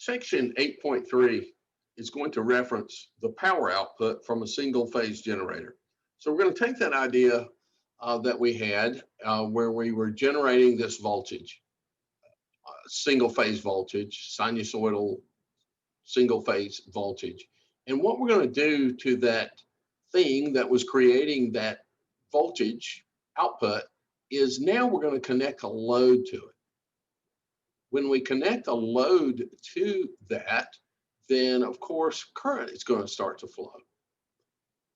Section 8.3 is going to reference the power output from a single phase generator. So we're going to take that idea that we had where we were generating this voltage, single phase voltage, sinusoidal single phase voltage. And what we're going to do to that thing that was creating that voltage output is now we're going to connect a load to it. When we connect a load to that, then of course current is going to start to flow.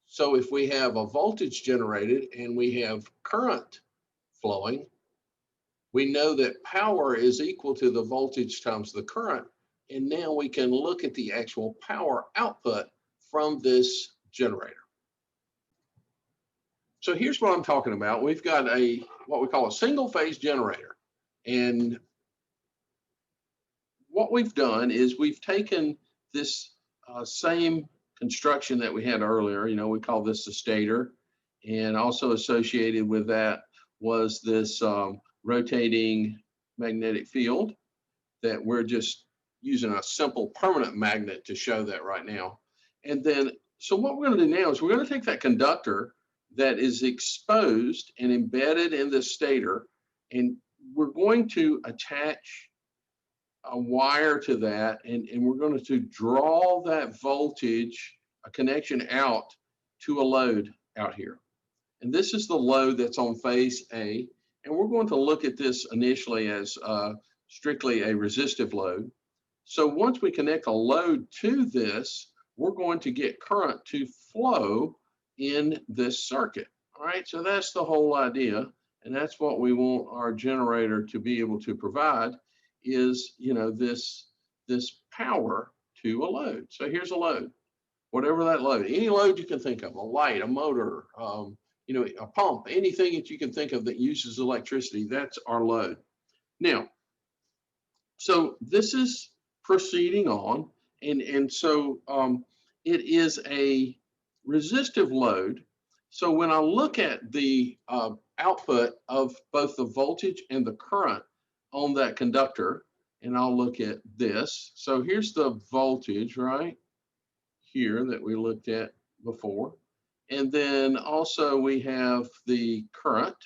So if we have a voltage generated and we have current flowing, we know that power is equal to the voltage times the current. And now we can look at the actual power output from this generator. So here's what I'm talking about. We've got what we call a single phase generator. And what we've done is we've taken this same construction that we had earlier. You know, we call this the stator. And also associated with that was this rotating magnetic field that we're just using a simple permanent magnet to show that right now. And then, so what we're going to do now is we're going to take that conductor that is exposed and embedded in the stator, and we're going to attach a wire to that, and we're going to draw that voltage, a connection out to a load out here. And this is the load that's on phase A. And we're going to look at this initially as strictly a resistive load. So once we connect a load to this, we're going to get current to flow in this circuit. All right, so that's the whole idea. And that's what we want our generator to be able to provide is, you know, this power to a load. So here's a load, whatever that load, any load you can think of, a light, a motor, you know, a pump, anything that you can think of that uses electricity, that's our load. Now, so this is proceeding on, and so it is a resistive load. So when I look at the output of both the voltage and the current on that conductor, and I'll look at this. So here's the voltage right here that we looked at before. And then also we have the current,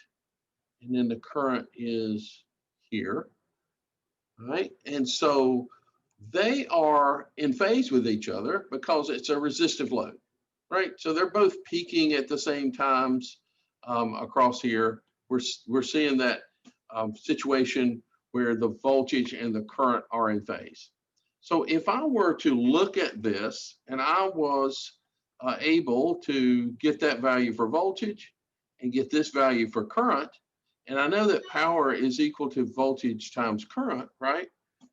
and then the current is here, right? And so they are in phase with each other because it's a resistive load, right? So they're both peaking at the same times across here. We're seeing that situation where the voltage and the current are in phase. So if I were to look at this and I was able to get that value for voltage and get this value for current, and I know that power is equal to voltage times current, right?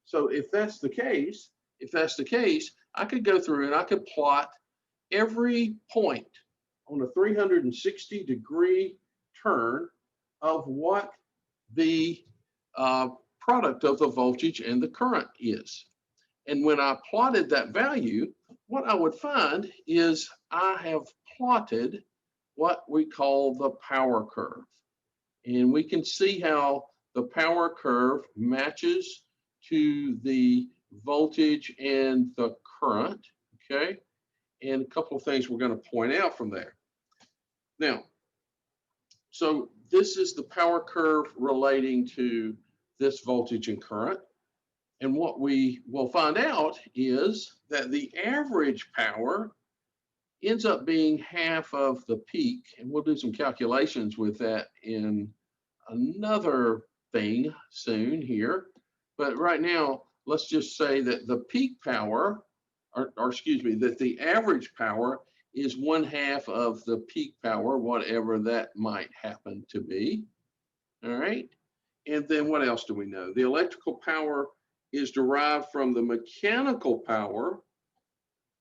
So if that's the case, I could go through and I could plot every point on a 360-degree turn of what the product of the voltage and the current is. And when I plotted that value, what I would find is I have plotted what we call the power curve. And we can see how the power curve matches to the voltage and the current, okay? And a couple of things we're going to point out from there. Now, so this is the power curve relating to this voltage and current. And what we will find out is that the average power ends up being half of the peak. And we'll do some calculations with that in another thing soon here. But right now, let's just say that the peak power, or excuse me, that the average power is 1/2 of the peak power, whatever that might happen to be. All right. And then what else do we know? The electrical power is derived from the mechanical power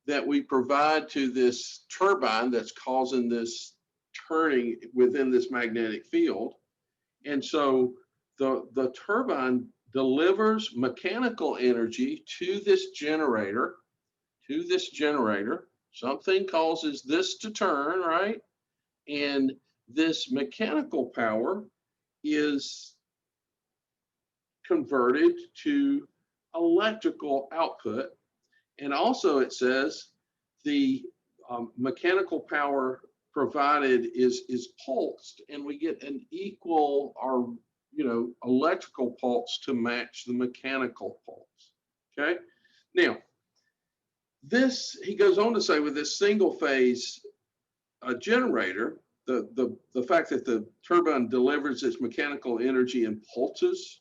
that we provide to this turbine that's causing this turning within this magnetic field. And so the turbine delivers mechanical energy to this generator, Something causes this to turn, right? And this mechanical power is converted to electrical output. And also it says the mechanical power provided is pulsed, and we get an equal or electrical pulse to match the mechanical pulse. Okay. Now, this, he goes on to say, with this single phase generator, the fact that the turbine delivers its mechanical energy in pulses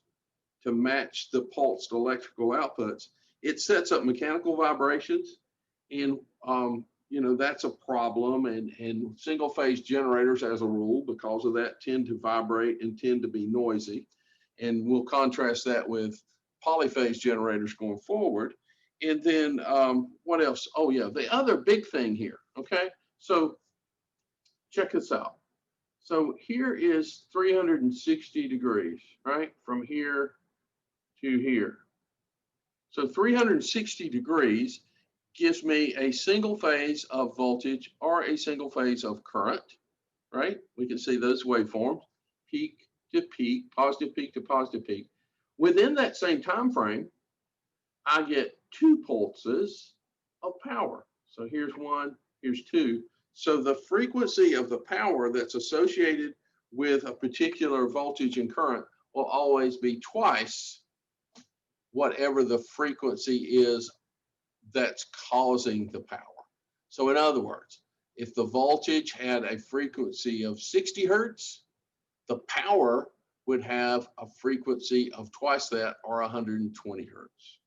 to match the pulsed electrical outputs, it sets up mechanical vibrations, and that's a problem. And single phase generators, as a rule, because of that, tend to vibrate and tend to be noisy. And we'll contrast that with polyphase generators going forward. And then what else? Oh yeah, the other big thing here. Okay, so check this out. So here is 360 degrees, right? From here to here. So 360 degrees gives me a single phase of voltage or a single phase of current, right? We can see those waveforms, peak to peak, positive peak to positive peak. Within that same time frame, I get two pulses of power. So here's one, here's two. So the frequency of the power that's associated with a particular voltage and current will always be twice whatever the frequency is that's causing the power. So in other words, if the voltage had a frequency of 60 hertz, the power would have a frequency of twice that, or 120 hertz.